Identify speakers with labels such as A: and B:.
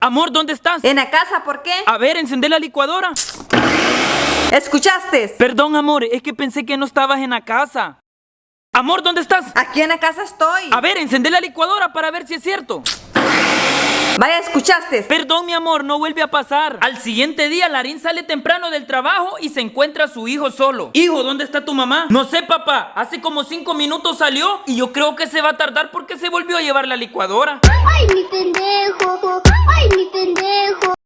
A: Amor, ¿dónde estás?
B: En la casa, ¿por qué?
A: A ver, encendé la licuadora.
B: ¿Escuchaste?
A: Perdón, amor, es que pensé que no estabas en la casa. Amor, ¿dónde estás?
B: Aquí en la casa estoy.
A: A ver, encendé la licuadora para ver si es cierto.
B: Vaya, ¿escuchaste?
A: Perdón, mi amor, no vuelve a pasar. Al siguiente día, Larín sale temprano del trabajo y se encuentra a su hijo solo. Hijo, ¿dónde está tu mamá? No sé, papá. Hace como 5 minutos salió y yo creo que se va a tardar porque se volvió a llevar la licuadora.
C: Ay, mi pendejo. Ay, mi pendejo.